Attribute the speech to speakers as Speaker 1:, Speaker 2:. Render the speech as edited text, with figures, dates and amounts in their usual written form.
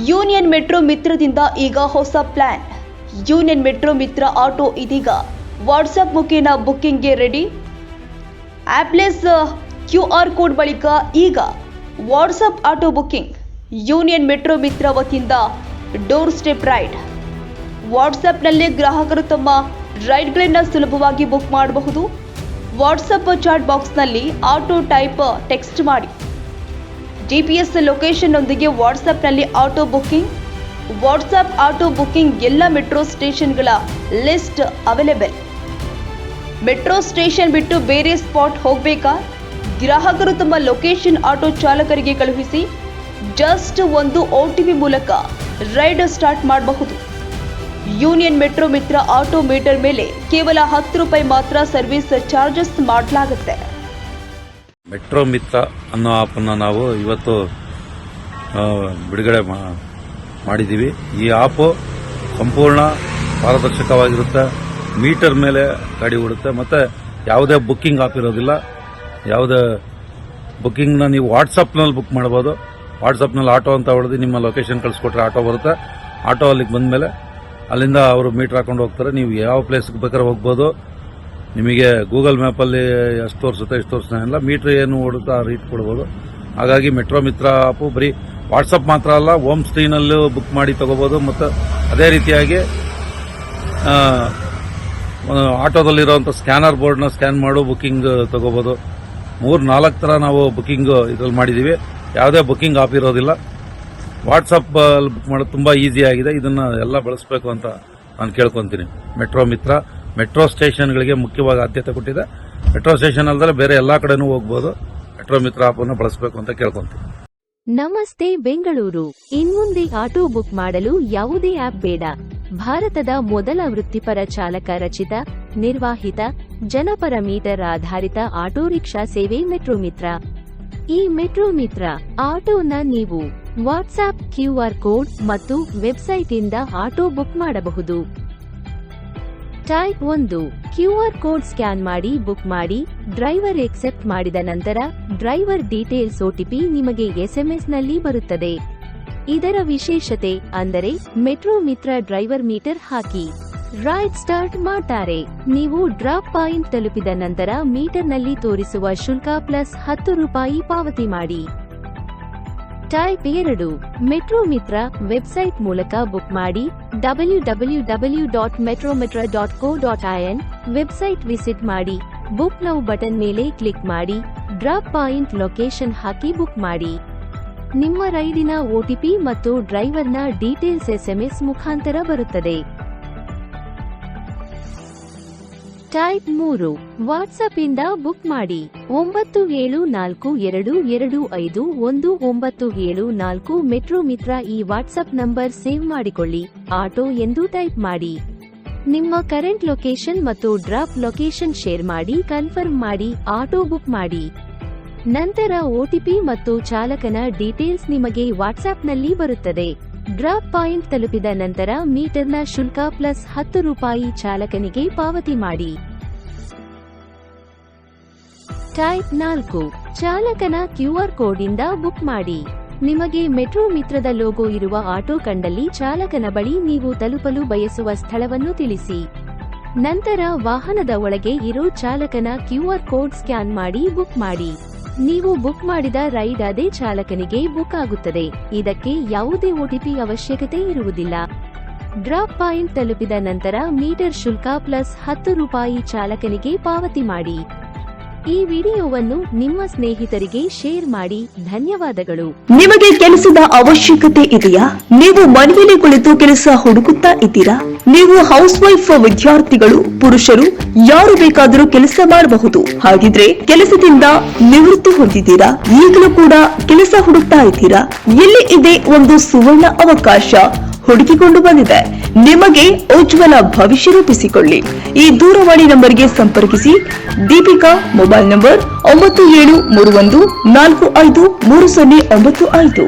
Speaker 1: Union metro ಮಿತ್ರದಿಂದ ಈಗ ಹೊಸ plan. Union metro Mitra auto ಇದೀಗ ವಾಟ್ಸ್ಆಪ್ ಮುಖೇನ ಬುಕ್ಕಿಂಗ್ಗೆ ರೆಡಿ. ಆಪ್ಲೆಸ್ QR ಕೋಡ್ ಬಳಿಕ ಈಗ WhatsApp auto booking. Union metro Mitra ವತಿಯಿಂದ ಡೋರ್ ಸ್ಟೆಪ್ ರೈಡ್. ವಾಟ್ಸ್ಆಪ್ನಲ್ಲೇ ಗ್ರಾಹಕರು ತಮ್ಮ ರೈಡ್ಗಳನ್ನು ಸುಲಭವಾಗಿ ಬುಕ್ ಮಾಡಬಹುದು. ವಾಟ್ಸ್ಆಪ್ ಚಾಟ್ ಬಾಕ್ಸ್ನಲ್ಲಿ ಆಟೋ ಟೈಪ್ ಟೆಕ್ಸ್ಟ್ ಮಾಡಿ. GPS ಲೊಕೇಶನ್ನೊಂದಿಗೆ ವಾಟ್ಸ್ಆಪ್ನಲ್ಲಿ auto booking. WhatsApp auto booking ಎಲ್ಲ ಮೆಟ್ರೋ ಸ್ಟೇಷನ್ಗಳ ಲಿಸ್ಟ್ ಅವೈಲೇಬಲ್. ಮೆಟ್ರೋ ಸ್ಟೇಷನ್ ಬಿಟ್ಟು ಬೇರೆ ಸ್ಪಾಟ್ ಹೋಗಬೇಕಾ? ಗ್ರಾಹಕರು ತಮ್ಮ ಲೊಕೇಶನ್ ಆಟೋ ಚಾಲಕರಿಗೆ ಕಳುಹಿಸಿ ಜಸ್ಟ್ ಒಂದು OTP ಮೂಲಕ ರೈಡ್ ಸ್ಟಾರ್ಟ್ ಮಾಡಬಹುದು. Union metro Mitra auto metre ಮೇಲೆ ಕೇವಲ ₹10 ಮಾತ್ರ ಸರ್ವಿಸ್ ಚಾರ್ಜಸ್ ಮಾಡಲಾಗುತ್ತೆ.
Speaker 2: ಮೆಟ್ರೋ ಮಿತ್ರ ಅನ್ನೋ ಆ್ಯಪನ್ನು ನಾವು ಇವತ್ತು ಬಿಡುಗಡೆ ಮಾಡಿದ್ದೀವಿ. ಈ ಆ್ಯಪು ಸಂಪೂರ್ಣ ಪಾರದರ್ಶಕವಾಗಿರುತ್ತೆ. ಮೀಟರ್ ಮೇಲೆ ಗಾಡಿ ಓಡುತ್ತೆ ಮತ್ತು ಯಾವುದೇ ಬುಕ್ಕಿಂಗ್ ಆಪ್ ಇರೋದಿಲ್ಲ. ಯಾವುದೇ ಬುಕ್ಕಿಂಗ್ನ ನೀವು ವಾಟ್ಸಪ್ನಲ್ಲಿ ಬುಕ್ ಮಾಡ್ಬೋದು. ವಾಟ್ಸಪ್ನಲ್ಲಿ ಆಟೋ ಅಂತ ಹೊಡೆದು ನಿಮ್ಮ ಲೊಕೇಶನ್ ಕಳಿಸ್ಕೊಟ್ರೆ ಆಟೋ ಬರುತ್ತೆ. ಆಟೋ ಅಲ್ಲಿಗೆ ಬಂದಮೇಲೆ ಅಲ್ಲಿಂದ ಅವರು ಮೀಟರ್ ಹಾಕೊಂಡು ಹೋಗ್ತಾರೆ. ನೀವು ಯಾವ ಪ್ಲೇಸ್ಗೆ ಬೇಕಾದ್ರೆ ಹೋಗ್ಬೋದು. ನಿಮಗೆ ಗೂಗಲ್ ಮ್ಯಾಪಲ್ಲಿ ಎಷ್ಟು ತೋರಿಸುತ್ತೆ ಎಷ್ಟು ತೋರಿಸ್ತಾನಿಲ್ಲ, ಮೀಟ್ರ್ ಏನು ಓಡುತ್ತೋ ಆ ರೀತಿ ಕೊಡ್ಬೋದು. ಹಾಗಾಗಿ ಮೆಟ್ರೋ ಮಿತ್ರ ಆ್ಯಪು ಬರೀ ವಾಟ್ಸಪ್ ಮಾತ್ರ ಅಲ್ಲ, ಹೋಮ್ ಸ್ಕ್ರೀನಲ್ಲೂ ಬುಕ್ ಮಾಡಿ ತೊಗೋಬೋದು. ಮತ್ತು ಅದೇ ರೀತಿಯಾಗಿ ಆಟೋದಲ್ಲಿರೋಂಥ ಸ್ಕ್ಯಾನರ್ ಬೋರ್ಡ್ನ ಸ್ಕ್ಯಾನ್ ಮಾಡು ಬುಕ್ಕಿಂಗ್ ತೊಗೋಬೋದು. 3-4 ಥರ ನಾವು ಬುಕ್ಕಿಂಗ್ ಇದ್ರಲ್ಲಿ ಮಾಡಿದ್ದೀವಿ. ಯಾವುದೇ ಬುಕ್ಕಿಂಗ್ ಆಪ್ ಇರೋದಿಲ್ಲ. ವಾಟ್ಸಪ್ ಬುಕ್ ಮಾಡೋದು ತುಂಬ ಈಸಿ ಆಗಿದೆ. ಇದನ್ನು ಎಲ್ಲ ಬಳಸಬೇಕು ಅಂತ ನಾನು ಕೇಳ್ಕೊತೀನಿ. ಮೆಟ್ರೋ ಮಿತ್ರ ಮೆಟ್ರೋ ಸ್ಟೇಷನ್ಗಳಿಗೆ ಮುಖ್ಯವಾಗಿ ಆದ್ಯತೆ ಕೊಟ್ಟಿದೆ. ಮೆಟ್ರೋ ಸ್ಟೇಷನ್ ಅಲ್ಲದೆ ಬೇರೆ ಎಲ್ಲ ಕಡೆನೂ ಹೋಗ್ಬೋದು. ಮೆಟ್ರೋ ಮಿತ್ರ ಆಪ್ ಅನ್ನು ಬಳಸಬೇಕು ಅಂತ ಕೇಳ್ಕೊಂತೀನಿ.
Speaker 3: ನಮಸ್ತೆ ಬೆಂಗಳೂರು. ಇನ್ಮುಂದೆ ಆಟೋ ಬುಕ್ ಮಾಡಲು ಯಾವುದೇ ಆಪ್ ಬೇಡ. ಭಾರತದ ಮೊದಲ ವೃತ್ತಿಪರ ಚಾಲಕ ರಚಿತ, ನಿರ್ವಾಹಿತ, ಜನಪರ ಮೀಟರ್ ಆಧಾರಿತ ಆಟೋ ರಿಕ್ಷಾ ಸೇವೆ ಮೆಟ್ರೋ ಮಿತ್ರ. ಈ ಮೆಟ್ರೋ ಮಿತ್ರ ಆಟೋನ ನೀವು ವಾಟ್ಸ್ಆಪ್ QR ಕೋಡ್ ಮತ್ತು ವೆಬ್ಸೈಟ್ ಇಂದ ಆಟೋ ಬುಕ್ ಮಾಡಬಹುದು. ಟೈಪ್ 1 QR ಕೋಡ್ ಸ್ಕ್ಯಾನ್ ಮಾಡಿ ಬುಕ್ ಮಾಡಿ. ಡ್ರೈವರ್ ಎಕ್ಸೆಪ್ಟ್ ಮಾಡಿದ ನಂತರ ಡ್ರೈವರ್ ಡೀಟೇಲ್ಸ್ OTP ನಿಮಗೆ SMS ನಲ್ಲಿ ಬರುತ್ತದೆ. ಇದರ ವಿಶೇಷತೆ ಅಂದರೆ ಮೆಟ್ರೋ ಮಿತ್ರ ಡ್ರೈವರ್ ಮೀಟರ್ ಹಾಕಿ ರೈಡ್ ಸ್ಟಾರ್ಟ್ ಮಾಡ್ತಾರೆ. ನೀವು ಡ್ರಾಪ್ ಪಾಯಿಂಟ್ ತಲುಪಿದ ನಂತರ ಮೀಟರ್ನಲ್ಲಿ ತೋರಿಸುವ ಶುಲ್ಕ ಪ್ಲಸ್ ₹10 ಪಾವತಿ ಮಾಡಿ. ಟೈಪ್ 2 ಮೆಟ್ರೋ ಮಿತ್ರ ವೆಬ್ಸೈಟ್ ಮೂಲಕ ಬುಕ್ ಮಾಡಿ. www.metromitra.co.in ವೆಬ್ಸೈಟ್ ವಿಸಿಟ್ ಮಾಡಿ. ಬುಕ್ ನೌ ಬಟನ್ ಮೇಲೆ ಕ್ಲಿಕ್ ಮಾಡಿ. ಡ್ರಾಪ್ ಪಾಯಿಂಟ್ ಲೊಕೇಶನ್ ಹಾಕಿ ಬುಕ್ ಮಾಡಿ. ನಿಮ್ಮ ರೈಡಿನ OTP ಮತ್ತು ಡ್ರೈವರ್ನ ಡೀಟೇಲ್ಸ್ SMS ಮುಖಾಂತರ ಬರುತ್ತದೆ. ಟೈಪ್ 3 ವಾಟ್ಸ್ಆಪ್ ಇಂದ ಬುಕ್ ಮಾಡಿ. 9742251974 ಮೆಟ್ರೋ ಮಿತ್ರ ಈ ವಾಟ್ಸ್ಆಪ್ ನಂಬರ್ ಸೇವ್ ಮಾಡಿಕೊಳ್ಳಿ. ಆಟೋ ಎಂದು ಟೈಪ್ ಮಾಡಿ. ನಿಮ್ಮ ಕರೆಂಟ್ ಲೊಕೇಶನ್ ಮತ್ತು ಡ್ರಾಪ್ ಲೊಕೇಶನ್ ಶೇರ್ ಮಾಡಿ ಕನ್ಫರ್ಮ್ ಮಾಡಿ ಆಟೋ ಬುಕ್ ಮಾಡಿ. ನಂತರ OTP ಮತ್ತು ಚಾಲಕನ ಡೀಟೇಲ್ಸ್ ನಿಮಗೆ ವಾಟ್ಸ್ಆಪ್ನಲ್ಲಿ ಬರುತ್ತದೆ. ಡ್ರಾಪ್ ಪಾಯಿಂಟ್ ತಲುಪಿದ ನಂತರ ಮೀಟರ್ನ ಶುಲ್ಕ ಪ್ಲಸ್ ₹10 ಚಾಲಕನಿಗೆ ಪಾವತಿ ಮಾಡಿ. ಟೈಪ್ 4 ಚಾಲಕನ QR ಕೋಡ್ ಇಂದ ಬುಕ್ ಮಾಡಿ. ನಿಮಗೆ ಮೆಟ್ರೋ ಮಿತ್ರದ ಲೋಗೋ ಇರುವ ಆಟೋ ಕಂಡಲ್ಲಿ ಚಾಲಕನ ಬಳಿ ನೀವು ತಲುಪಲು ಬಯಸುವ ಸ್ಥಳವನ್ನು ತಿಳಿಸಿ. ನಂತರ ವಾಹನದ ಒಳಗೆ ಇರೋ ಚಾಲಕನ QR ಕೋಡ್ ಸ್ಕ್ಯಾನ್ ಮಾಡಿ ಬುಕ್ ಮಾಡಿ. ನೀವು ಬುಕ್ ಮಾಡಿದ ರೈಡ್ ಅದೇ ಚಾಲಕನಿಗೆ ಬುಕ್ ಆಗುತ್ತದೆ. ಇದಕ್ಕೆ ಯಾವುದೇ OTP ಅವಶ್ಯಕತೆ ಇರುವುದಿಲ್ಲ. ಡ್ರಾಪ್ ಪಾಯಿಂಟ್ ತಲುಪಿದ ನಂತರ ಮೀಟರ್ ಶುಲ್ಕ ಪ್ಲಸ್ ₹10 ಚಾಲಕನಿಗೆ ಪಾವತಿ ಮಾಡಿ. ಈ ವಿಡಿಯೋವನ್ನು ನಿಮ್ಮ ಸ್ನೇಹಿತರಿಗೆ ಶೇರ್ ಮಾಡಿ. ಧನ್ಯವಾದಗಳು.
Speaker 1: ನಿಮಗೆ ಕೆಲಸದ ಅವಶ್ಯಕತೆ ಇದೆಯಾ? ನೀವು ಮನೆಯಲ್ಲಿ ಕುಳಿತು ಕೆಲಸ ಹುಡುಕುತ್ತಾ ಇದ್ದೀರಾ? ನೀವು ಹೌಸ್ ವೈಫ್, ವಿದ್ಯಾರ್ಥಿಗಳು, ಪುರುಷರು ಯಾರು ಬೇಕಾದರೂ ಕೆಲಸ ಮಾಡಬಹುದು. ಹಾಗಿದ್ರೆ ಕೆಲಸದಿಂದ ನಿವೃತ್ತಿ ಹೊಂದಿದ್ದೀರಾ? ಈಗಲೂ ಕೂಡ ಕೆಲಸ ಹುಡುಕ್ತಾ ಇದ್ದೀರಾ? ಇಲ್ಲಿ ಇದೆ ಒಂದು ಸುವರ್ಣ ಅವಕಾಶ ಹುಡುಕಿಕೊಂಡು ಬಂದಿದೆ. ನಿಮಗೆ ಉಜ್ವಲ ಭವಿಷ್ಯ ರೂಪಿಸಿಕೊಳ್ಳಿ. ಈ ದೂರವಾಣಿ ನಂಬರ್ಗೆ ಸಂಪರ್ಕಿಸಿ. Deepika mobile number 9731453095.